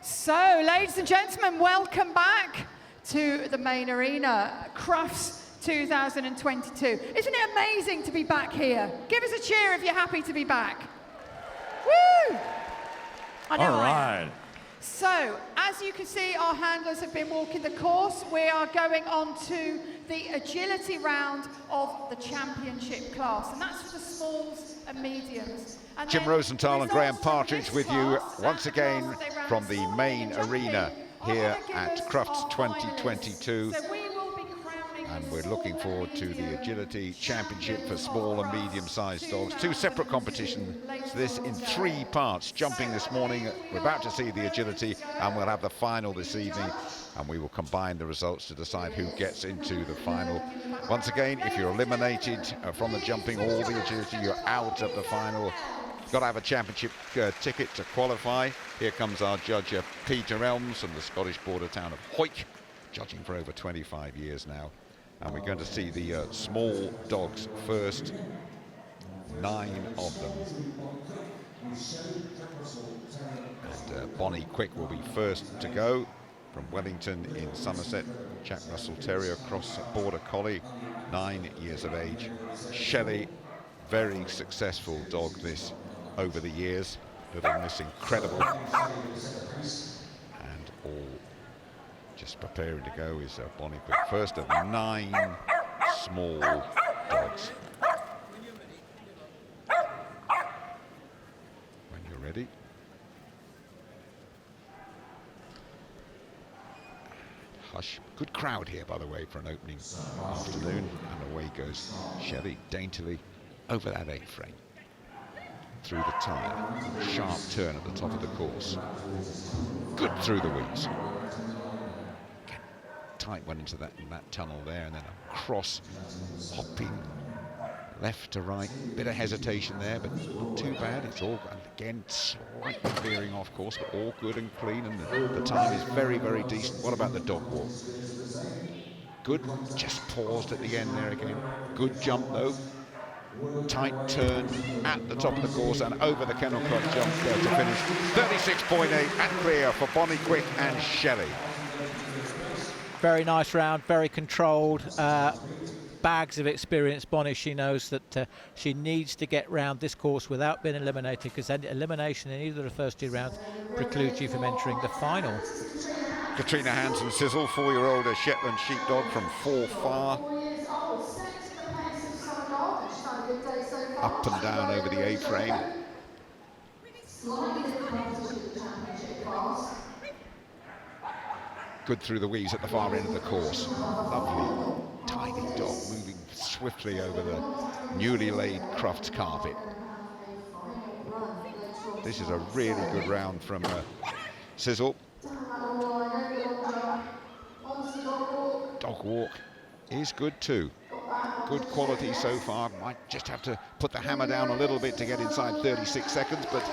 So, ladies and gentlemen, welcome back to the main arena, Crufts 2022. Isn't it amazing to be back here? Give us a cheer if you're happy to be back. Woo! I know. All right. So, as you can see, our handlers have been walking the course. We are going on to the agility round of the championship class, and that's for the smalls and mediums. And Jim Rosenthal and Graham Partridge with you once again from the main arena here at Crufts 2022. And we're looking forward to the Agility Championship for small and medium-sized dogs. Two separate competitions, this in 3 parts. Jumping this morning, we're about to see the Agility, and we'll have the final this evening. And we will combine the results to decide who gets into the final. Once again, if you're eliminated from the jumping or the Agility, you're out of the final. Got to have a championship ticket to qualify. Here comes our judge, Peter Elms from the Scottish border town of Hoyk, judging for over 25 years now. And we're going to see the small dogs first, 9 of them. And Bonnie Quick will be first to go from Wellington in Somerset. Jack Russell Terrier, cross border collie, 9 years of age. Shelley, very successful dog this over the years. Little Miss Incredible. And all just preparing to go is Bonnie Quick, first of 9 small dogs. When you're ready. Hush. Good crowd here, by the way, for an opening afternoon. And away goes Shelley daintily over that A-frame. Through the tyre. Sharp turn at the top of the course. Good through the weeds. Tight went into that tunnel there, and then a cross hopping left to right. Bit of hesitation there, but not too bad. It's all, and again, slightly veering off course, but all good and clean, and the time is very, very decent. What about the dog walk? Good, just paused at the end there again. Good jump though. Tight turn at the top of the course and over the Kennel Club jump there to finish. 36.8 and clear for Bonnie Quick and Shelley. Very nice round, very controlled, bags of experience. Bonnie, she knows that she needs to get round this course without being eliminated, because then elimination in either of the first 2 rounds precludes you from entering the final. Katrina Hansen Sizzle, 4-year-old Shetland sheepdog from Forfar. Up and down over the A-frame. Good through the weaves at the far end of the course. Lovely, tiny dog moving swiftly over the newly laid Crufts carpet. This is a really good round from Sizzle. Dog walk is good too. Good quality so far. Might just have to put the hammer down a little bit to get inside 36 seconds, but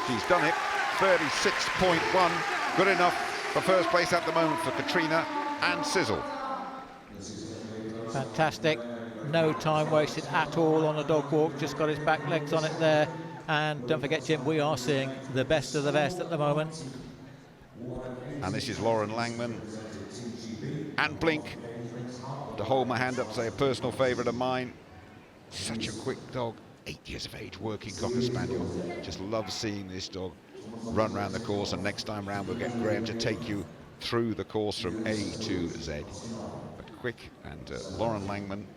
she's done it. 36.1, good enough for first place at the moment for Katrina and Sizzle. Fantastic. No time wasted at all on the dog walk. Just got his back legs on it there. And don't forget, Jim, we are seeing the best of the best at the moment. And this is Lauren Langman and Blink. To hold my hand up, say a personal favourite of mine. Such a quick dog, 8 years of age, working Cocker Spaniel. Just love seeing this dog run around the course, and next time round we'll get Graham to take you through the course from A to Z. But Quick and Lauren Langman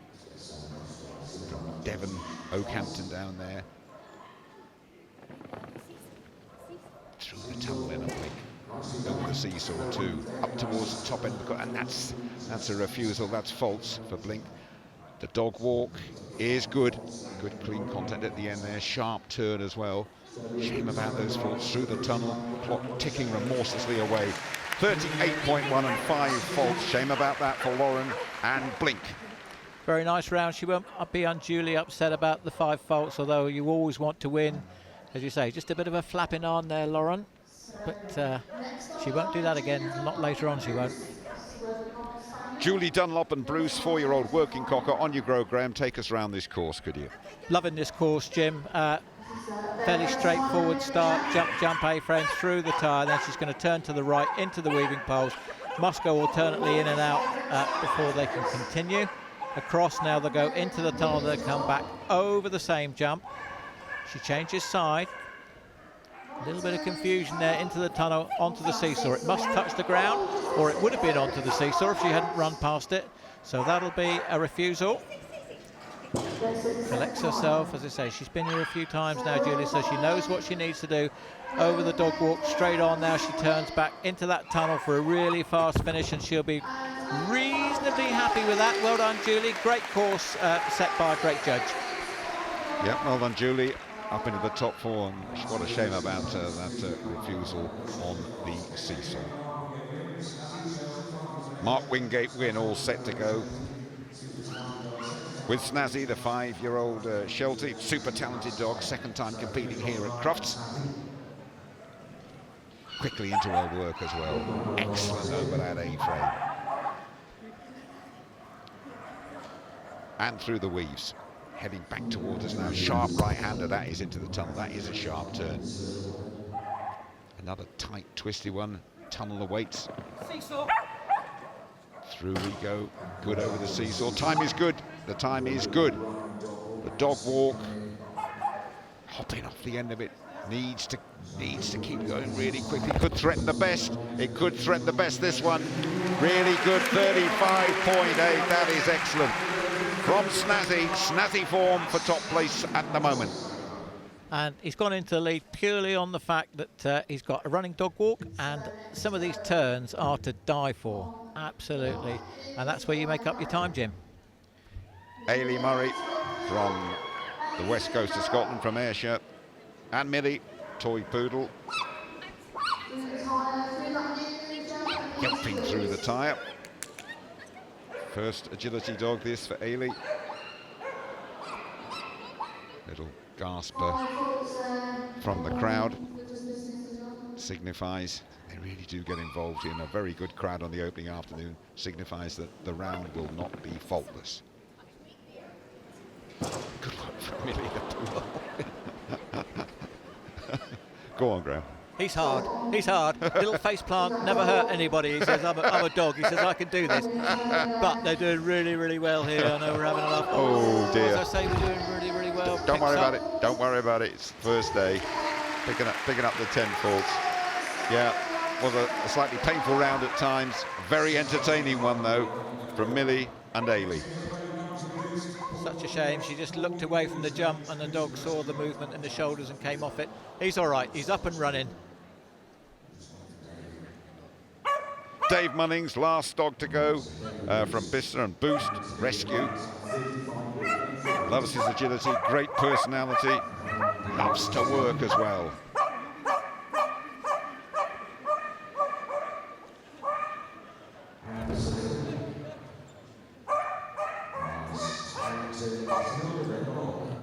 from Devon, Oakhampton down there. Through the tunnel in, I think. Over the seesaw too, up towards the top end of the course, and that's a refusal, that's false for Blink. The dog walk is good. Good clean content at the end there, sharp turn as well. Shame about those faults through the tunnel, clock ticking remorselessly away. 38.1 and 5 faults, shame about that for Lauren and Blink. Very nice round. She won't be unduly upset about the 5 faults, although you always want to win. As you say, just a bit of a flapping on there, Lauren. But she won't do that again, not later on she won't. Julie Dunlop and Bruce, 4-year-old working cocker. On you grow, Graham. Take us round this course, could you? Loving this course, Jim. Fairly straightforward start, jump A-frame through the tyre, then she's going to turn to the right into the weaving poles. Must go alternately in and out before they can continue. Across now, they'll go into the tunnel, they'll come back over the same jump. She changes side. A little bit of confusion there, into the tunnel, onto the seesaw. It must touch the ground, or it would have been onto the seesaw if she hadn't run past it. So that'll be a refusal. Collects herself, as I say, she's been here a few times now, Julie, so she knows what she needs to do. Over the dog walk, straight on now, she turns back into that tunnel for a really fast finish, and she'll be reasonably happy with that. Well done, Julie. Great course set by a great judge. Yeah, well done, Julie. Up into the top four, and what a shame about that refusal on the seesaw. Mark Wingate win, all set to go. With Snazzy, the 5-year-old Sheltie, super talented dog, second time competing here at Crufts. Quickly into her work as well. Excellent over that A-frame. And through the weaves. Heading back towards us now. Sharp right-hander, that is into the tunnel. That is a sharp turn. Another tight, twisty one. Tunnel awaits. Seesaw. Through we go. Good over the seesaw. Time is good. The time is good. The dog walk. Hopping off the end of it. Needs to keep going really quickly. Could threaten the best. It could threaten the best, this one. Really good, 35.8. That is excellent. From Snazzy form for top place at the moment. And he's gone into the lead purely on the fact that he's got a running dog walk, and some of these turns are to die for. Absolutely. And that's where you make up your time, Jim. Ailey Murray from the west coast of Scotland, from Ayrshire. And Millie, toy poodle. Jumping through the tyre. First agility dog this for Ailey. Little gasp from the crowd. Signifies they really do get involved in a very good crowd on the opening afternoon. Signifies that the round will not be faultless. Good luck for Millie the poodle. Go on, Graham. He's hard. He's hard. Little face plant, never hurt anybody. He says, I'm a dog. He says, I can do this. But they're doing really, really well here. I know we're having a laugh. Oh, dear. As I say, we're doing really, really well. Don't worry about it. Don't worry about it. It's first day. Picking up the 10 faults. Yeah, was a slightly painful round at times. Very entertaining one, though, from Millie and Ailey. Such a shame. She just looked away from the jump, and the dog saw the movement in the shoulders and came off it. He's all right. He's up and running. Dave Munnings, last dog to go from Bicester and Boost Rescue. Loves his agility, great personality, loves to work as well.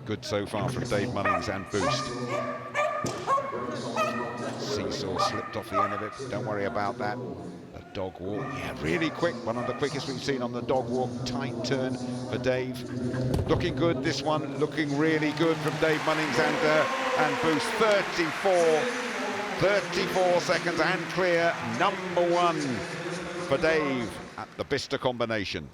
Good so far from Dave Munnings and Boost. Seesaw slipped off the end of it, don't worry about that. A dog walk, yeah, really quick, one of the quickest we've seen on the dog walk. Tight turn for Dave. Looking good, this one, looking really good from Dave Munnings and Boost. 34 seconds and clear, number one for Dave at the Bicester combination.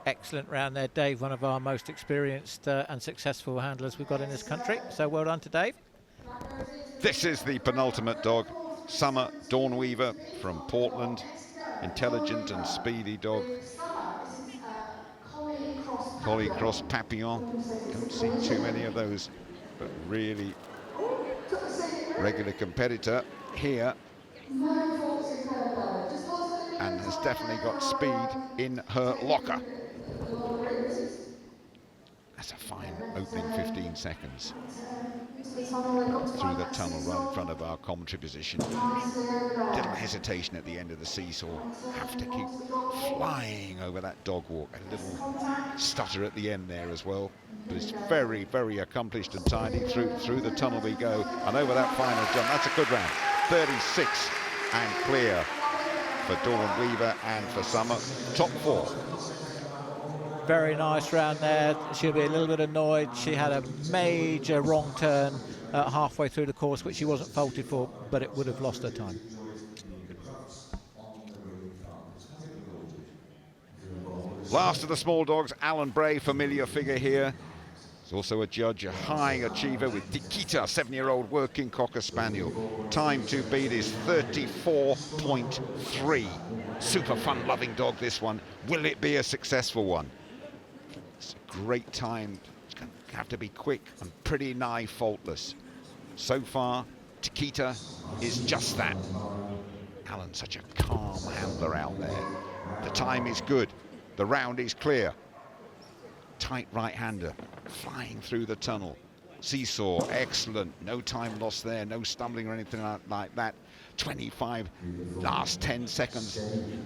Excellent round there, Dave, one of our most experienced and successful handlers we've got in this country. So well done to Dave. This is the penultimate dog, Summer Dawnweaver from Portland. Intelligent and speedy dog. Collie Cross Papillon. Don't see too many of those, but really regular competitor here. And has definitely got speed in her locker. That's a fine opening 15 seconds. Through the tunnel right in front of our commentary position. Little hesitation at the end of the seesaw. Have to keep flying over that dog walk. A little stutter at the end there as well. But it's very, very accomplished and tidy. Through the tunnel we go. And over that final jump. That's a good round. 36 and clear for Dawn Weaver and for Summer. Top four. Very nice round there. She'll be a little bit annoyed. She had a major wrong turn halfway through the course, which she wasn't faulted for, but it would have lost her time. Last of the small dogs, Alan Bray, familiar figure here. He's also a judge, a high achiever with Tikita, 7-year-old working Cocker Spaniel. Time to beat is 34.3. Super fun-loving dog, this one. Will it be a successful one? It's a great time. It's going to have to be quick and pretty nigh faultless. So far, Tikita is just that. Alan's such a calm handler out there. The time is good. The round is clear. Tight right-hander, flying through the tunnel. Seesaw, excellent. No time lost there, no stumbling or anything like that. 25, last 10 seconds.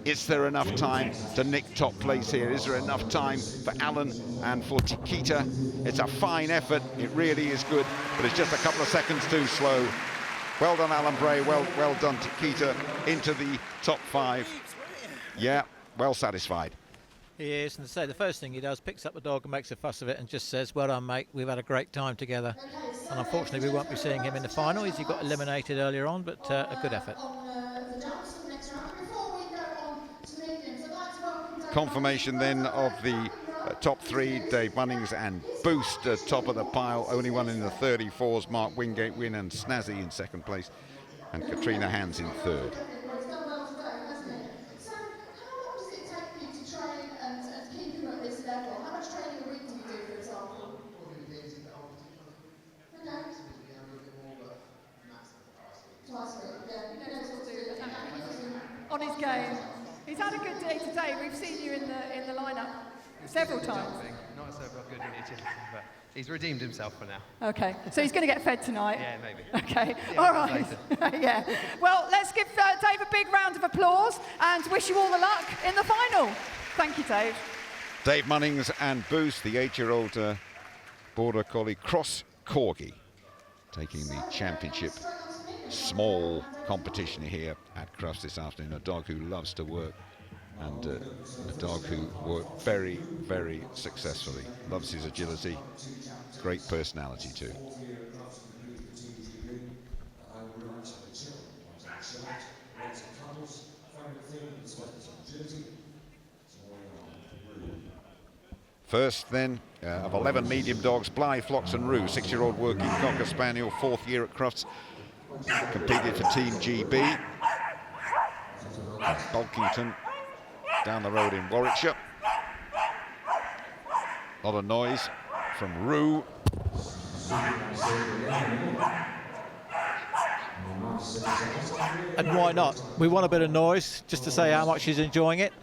Is there enough time to nick top place here? Is there enough time for Alan and for Tikita? It's a fine effort, it really is good, but it's just a couple of seconds too slow. Well done, Alan Bray, well done, Tikita, into the top 5. Yeah, well satisfied. He is, and to say the first thing he does, picks up the dog and makes a fuss of it and just says, well done, mate, we've had a great time together. And unfortunately, we won't be seeing him in the final as he got eliminated earlier on, but a good effort. Confirmation then of the top 3, Dave Munnings and Boost top of the pile. Only one in the 34s, Mark Wingate win and Snazzy in 2nd place, and Katrina Hans in 3rd. On his game. He's had a good day today. We've seen you in the lineup several times. Not so good in the agility, but he's redeemed himself for now. Okay, so he's going to get fed tonight? Yeah, maybe. Okay, Yeah, all right. Yeah. Well, let's give Dave a big round of applause and wish you all the luck in the final. Thank you, Dave. Dave Munnings and Boost, the 8-year-old Border Collie Cross Corgi, taking the championship small competition here at Crufts this afternoon. A dog who loves to work, and a dog who worked very, very successfully. Loves his agility, great personality too. First then of 11 medium dogs, Blythe, Flocks and Roo, 6-year-old working Cocker Spaniel, 4th year at Crufts. Competed for Team GB. Bulkington, down the road in Warwickshire. A lot of noise from Roo. And why not? We want a bit of noise just to say how much he's enjoying it.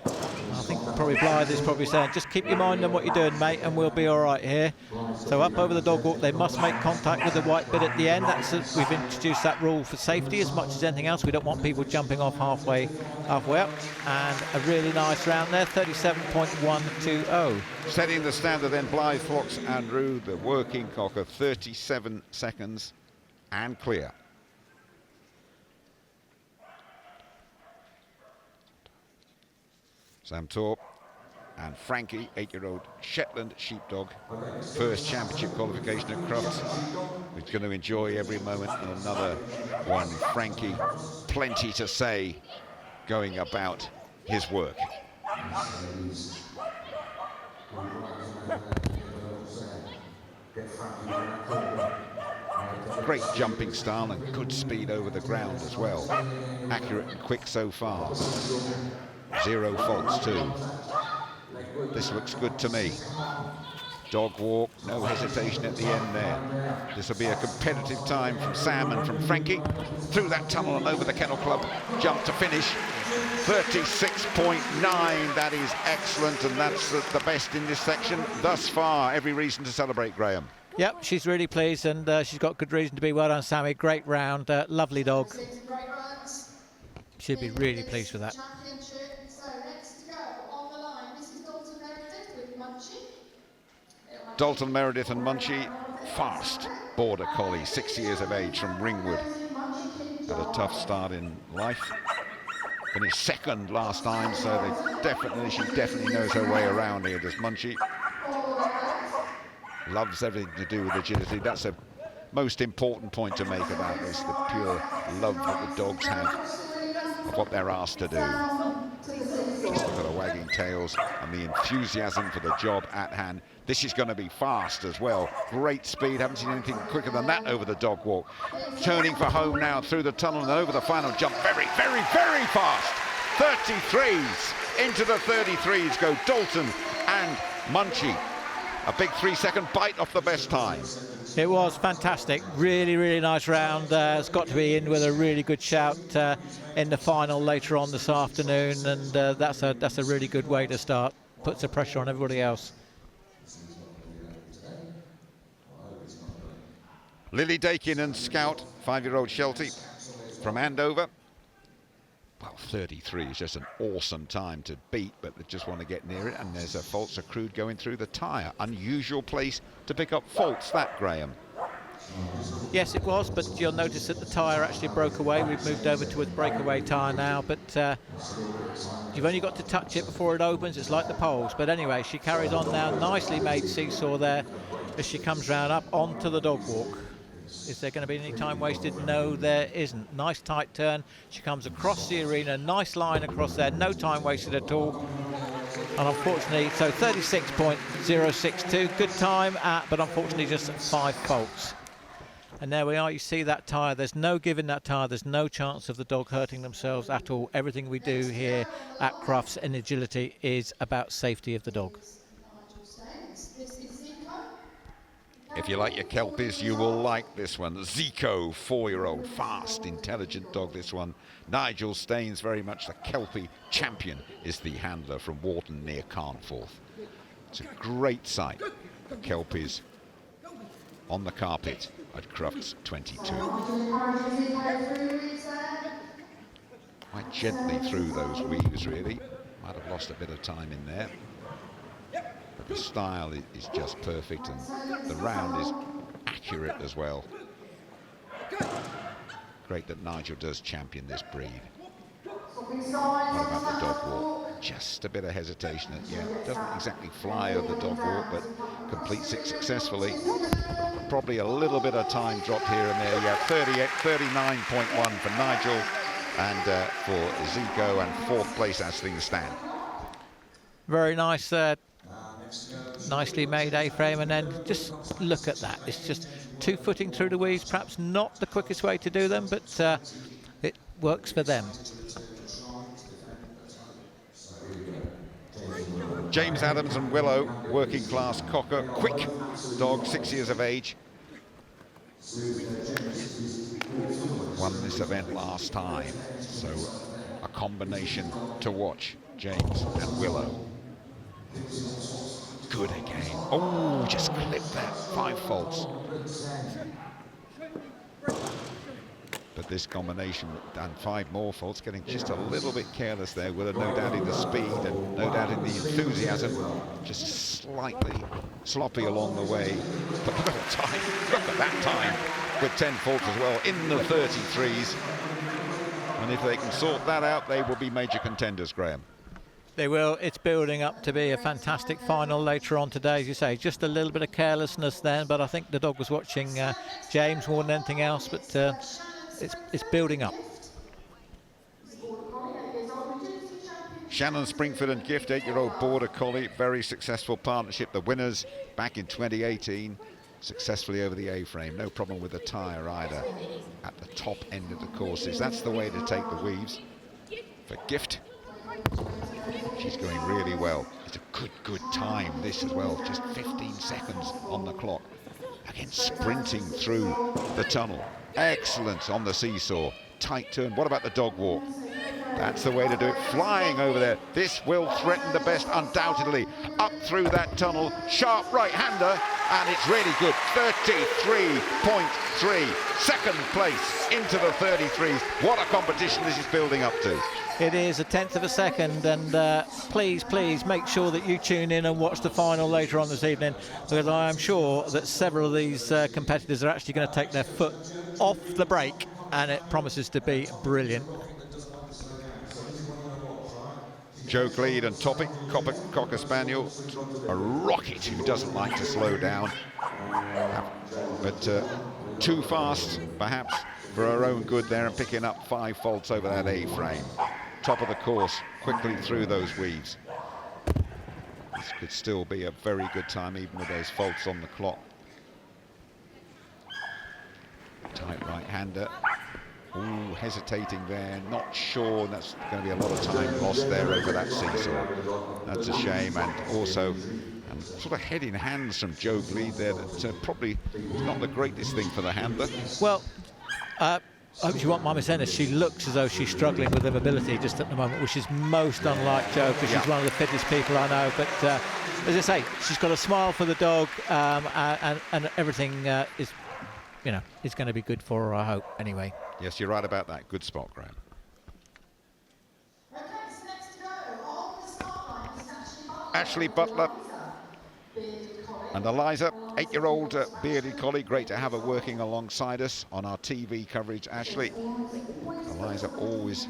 I think probably Blythe is probably saying, just keep your mind on what you're doing, mate, and we'll be all right here. So up over the dog walk, they must make contact with the white bit at the end. We've introduced that rule for safety as much as anything else. We don't want people jumping off halfway up. And a really nice round there, 37.120. Setting the standard then, Blythe, Flocks and Roo, the working Cocker, 37 seconds and clear. Sam Torp and Frankie, 8-year-old Shetland sheepdog, first championship qualification at Crufts. He's going to enjoy every moment. And another one, Frankie, plenty to say going about his work. Great jumping style and good speed over the ground as well. Accurate and quick so far. 0 faults too. This looks good to me. Dog walk, no hesitation at the end there. This will be a competitive time from Sam and from Frankie. Through that tunnel and over the Kennel Club jump to finish. 36.9, that is excellent, and that's the best in this section thus far. Every reason to celebrate, Graham. Yep, she's really pleased, and she's got good reason to be. Well done, Sammy. Great round, lovely dog. She'll be really pleased with that. Dalton Meredith and Munchie, fast Border Collie, 6 years of age from Ringwood. Had a tough start in life. finished second last time, so she definitely knows her way around here, does Munchie. Loves everything to do with agility. That's the most important point to make about this, the pure love that the dogs have of what they're asked to do. Just look at the wagging tails and the enthusiasm for the job at hand. This is going to be fast as well. Great speed. Haven't seen anything quicker than that over the dog walk. Turning for home now through the tunnel and over the final jump. Very, very, very fast. 33s. Into the 33s go Dalton and Munchie. A big 3-second bite off the best time. It was fantastic. Really, really nice round. It's got to be in with a really good shout in the final later on this afternoon, and that's a really good way to start. Puts the pressure on everybody else. Lily Dakin and Scout, 5-year-old Sheltie from Andover. Well, 33 is just an awesome time to beat, but they just want to get near it, and there's a faults accrued going through the tyre. Unusual place to pick up faults, that, Graham. Yes, it was, but you'll notice that the tyre actually broke away. We've moved over to a breakaway tyre now, but you've only got to touch it before it opens. It's like the poles. But anyway, she carries on now. Nicely made seesaw there as she comes round up onto the dog walk. Is there going to be any time wasted? No, there isn't. Nice tight turn. She comes across the arena. Nice line across there. No time wasted at all. And unfortunately, so 36.062. Good time, but unfortunately just 5 faults. And there we are. You see that tyre. There's no give in that tyre. There's no chance of the dog hurting themselves at all. Everything we do here at Crufts in agility is about safety of the dog. If you like your Kelpies, you will like this one. Zico, 4-year-old, fast, intelligent dog, this one. Nigel Staines, very much the Kelpie champion, is the handler from Wharton near Carnforth. It's a great sight for Kelpies on the carpet at Crufts 22. Quite gently through those weaves, really. Might have lost a bit of time in there. But the style is just perfect, and the round is accurate as well. Great that Nigel does champion this breed. What about the dog walk? Just a bit of hesitation. Yeah, doesn't exactly fly over the dog walk, but completes it successfully. Probably a little bit of time drop here and there. Yeah, 39.1 for Nigel, and for Zico, and 4th place as things stand. Very nice. Nicely made A-frame, and then just look at that. It's just 2-footing through the weaves, perhaps not the quickest way to do them, but it works for them. James Adams and Willow, working class cocker, quick dog, 6 years of age. Won this event last time, so a combination to watch, James and Willow. Good again. Oh, just clipped that. 5 faults. But this combination and 5 more faults, getting just a little bit careless there, with no doubt in the speed and no doubt in the enthusiasm. Just slightly sloppy along the way. But look at the time. Look at that time with 10 faults as well in the 33s. And if they can sort that out, they will be major contenders, Graham. They will. It's building up to be a fantastic final later on today, as you say. Just a little bit of carelessness then, but I think the dog was watching James more than anything else, but it's building up. Shannon Springford and Gift, 8-year-old Border Collie, very successful partnership. The winners back in 2018, successfully over the A-frame. No problem with the tyre either at the top end of the courses. That's the way to take the weaves. For Gift, she's going really well. It's a good time, this as well. Just 15 seconds on the clock. Again, sprinting through the tunnel. Excellent on the seesaw. Tight turn. What about the dog walk? That's the way to do it. Flying over there. This will threaten the best, undoubtedly. Up through that tunnel. Sharp right-hander. And it's really good. 33.3. Second place into the 33s. What a competition this is building up to. It is a 1/10 of a second, and please make sure that you tune in and watch the final later on this evening, because I am sure that several of these competitors are actually going to take their foot off the brake, and it promises to be brilliant. Joe Gleed and Topic, Cocker Spaniel, a rocket who doesn't like to slow down, but too fast perhaps for her own good there, and picking up 5 faults over that A-frame. Top of the course, quickly through those weeds. This could still be a very good time even with those faults on the clock. Tight right-hander. Ooh, hesitating there, not sure. That's going to be a lot of time lost there over that seesaw. That's a shame, and also sort of head in hands from Joe Gleed there. That probably is not the greatest thing for the handler. Well, I hope you won't mind me saying this. She looks as though she's struggling with her mobility just at the moment, which is most unlike Joe, because she's one of the fittest people I know. But as I say, she's got a smile for the dog, and everything is, you know, is going to be good for her, I hope. Anyway. Yes, you're right about that. Good spot, Graham. Ashley Butler and Eliza, 8-year-old bearded collie. Great to have her working alongside us on our TV coverage. Ashley, Eliza always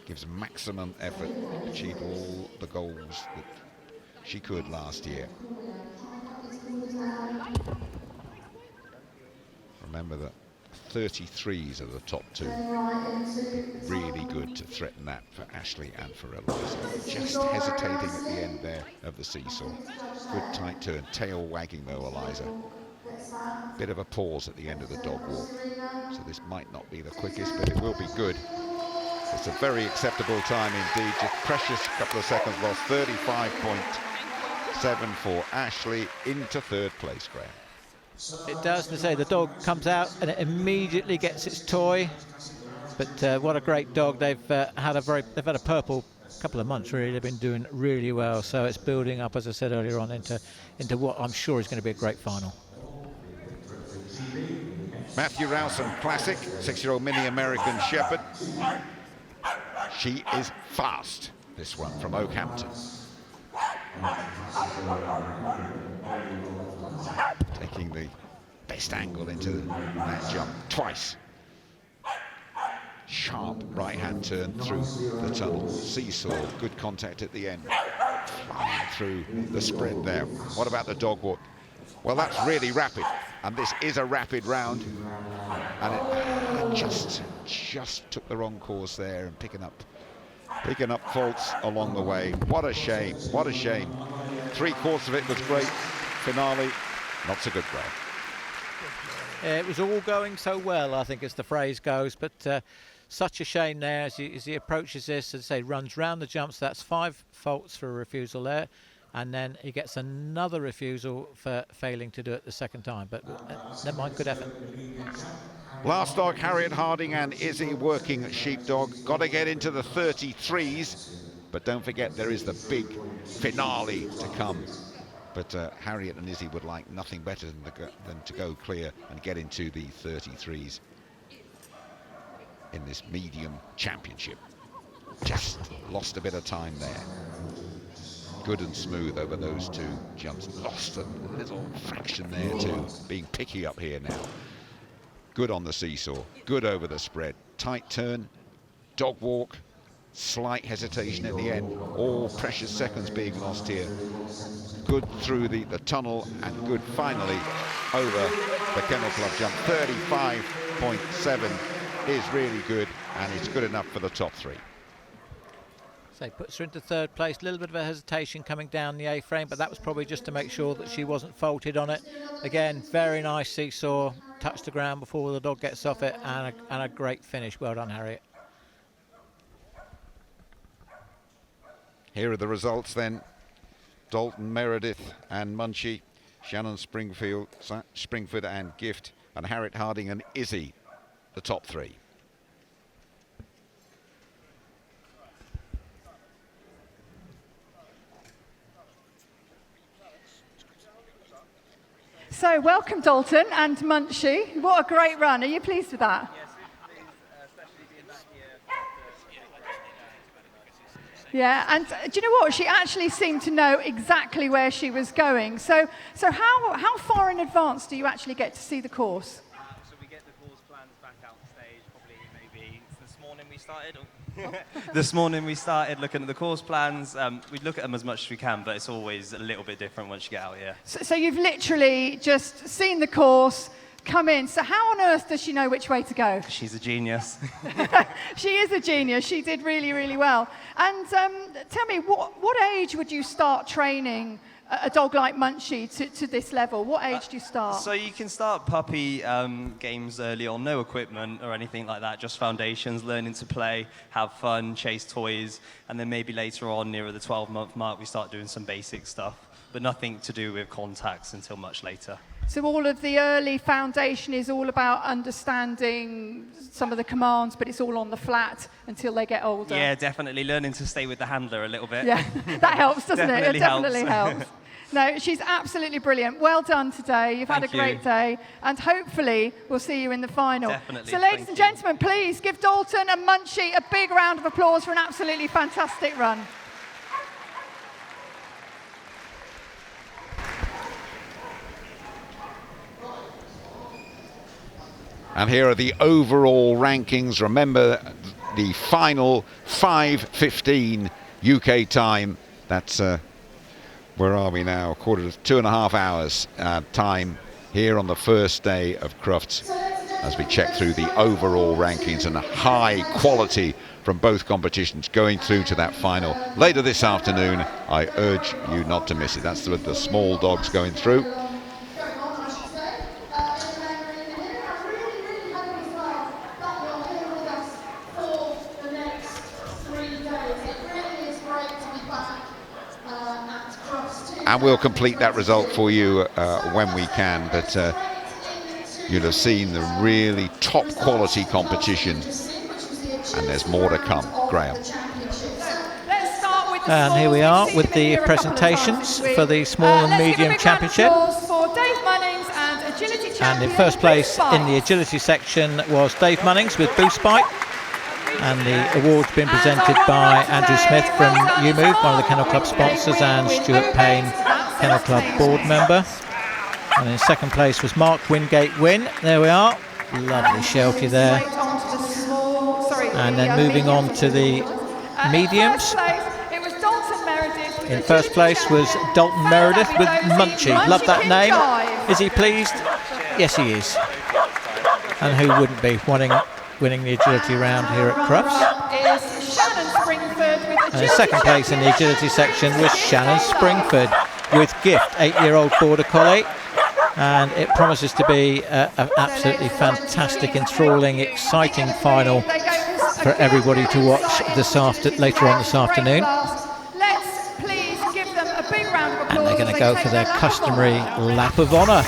gives maximum effort to achieve all the goals that she could last year. Remember that 33s are the top 2. Really good to threaten that for Ashley and for Eliza. Just hesitating at the end there of the seesaw. Good tight turn, tail wagging though, Eliza. Bit of a pause at the end of the dog walk. So this might not be the quickest, but it will be good. It's a very acceptable time indeed. Just precious couple of seconds lost. 35.7 for Ashley, into 3rd place, Graham. It does, to say the dog comes out and it immediately gets its toy. But what a great dog. They've had a purple couple of months really. They've been doing really well. So it's building up, as I said earlier on, into what I'm sure is going to be a great final. Matthew Rowson Classic, 6-year-old mini American Shepherd. She is fast, this one from Oakhampton. Taking the best angle into that jump twice. Sharp right-hand turn through the tunnel. Seesaw, good contact at the end. Flying through the spread there. What about the dog walk? Well, that's really rapid, and this is a rapid round. And it just took the wrong course there, and picking up faults along the way. What a shame, what a shame. 3/4 of it was great. Finale, not so good, Graham. It was all going so well, I think, as the phrase goes, but such a shame there as he approaches this, as I say, runs round the jumps. That's 5 faults for a refusal there, and then he gets another refusal for failing to do it the second time, but never mind, good effort. Last dog, Harriet Harding and Izzy working sheepdog. Got to get into the 33s, but don't forget there is the big finale to come. But Harriet and Izzy would like nothing better than to go clear and get into the 33s in this medium championship. Just lost a bit of time there. Good and smooth over those 2 jumps. Lost a little fraction there too, being picky up here now. Good on the seesaw, good over the spread. Tight turn, dog walk, slight hesitation at the end. All precious seconds being lost here. Good through the tunnel, and good finally over the Kennel Club jump. 35.7 is really good, and it's good enough for the top 3. So puts her into 3rd place. A little bit of a hesitation coming down the A-frame, but that was probably just to make sure that she wasn't faulted on it. Again, very nice seesaw. Touch the ground before the dog gets off it, and a great finish. Well done, Harriet. Here are the results then. Dalton, Meredith and Munchie, Shannon Springford and Gift, and Harriet Harding and Izzy, the top 3. So welcome Dalton and Munchie. What a great run. Are you pleased with that? Yes, pleased, especially being back here. Yeah, and do you know what? She actually seemed to know exactly where she was going. So how far in advance do you actually get to see the course? So we get the course plans back out the stage, probably maybe this morning we we started. This morning we started looking at the course plans. We look at them as much as we can, but it's always a little bit different once you get out here. So you've literally just seen the course, come in. So how on earth does she know which way to go? She's a genius. She is a genius. She did really, really well. And tell me, what age would you start training a dog like Munchie to this level? What age do you start? So you can start puppy games early on, no equipment or anything like that, just foundations, learning to play, have fun, chase toys, and then maybe later on, nearer the 12-month mark, we start doing some basic stuff, but nothing to do with contacts until much later. So all of the early foundation is all about understanding some of the commands, but it's all on the flat until they get older. Yeah, definitely learning to stay with the handler a little bit. Yeah, that helps, doesn't it? It definitely helps. helps. No, she's absolutely brilliant. Well done today. You've had a great day, and hopefully we'll see you in the final. Definitely. So ladies and gentlemen, please give Dalton and Munchie a big round of applause for an absolutely fantastic run. And here are the overall rankings. Remember the final 5:15 UK time. That's, where are we now? Quarter to 2.5 hours time here on the first day of Crufts as we check through the overall rankings and high quality from both competitions going through to that final. Later this afternoon, I urge you not to miss it. That's with the small dogs going through. And we'll complete that result for you when we can, but you'll have seen the really top quality competition, and there's more to come. Graham. And here we are with the presentations for the small and medium championship. And in first place in the agility section was Dave Munnings with Boost Bite. And the award's been presented by Andrew Smith from UMove, one of the Kennel Club sponsors, and Stuart Payne, Kennel Club board member. And in second place was Mark Wingate Wynn. There we are. Lovely Sheltie there. And then moving on to the mediums. In first place was Dalton Meredith with Munchie. Love that name. Is he pleased? Yes, he is. And who wouldn't be winning the agility round here at Crufts? And in second place in the agility section was Shannon Springford with Gift, 8-year-old Border Collie. And it promises to be an absolutely fantastic, enthralling, exciting final for everybody to watch later on this afternoon. And they're going to go for their customary lap of honour.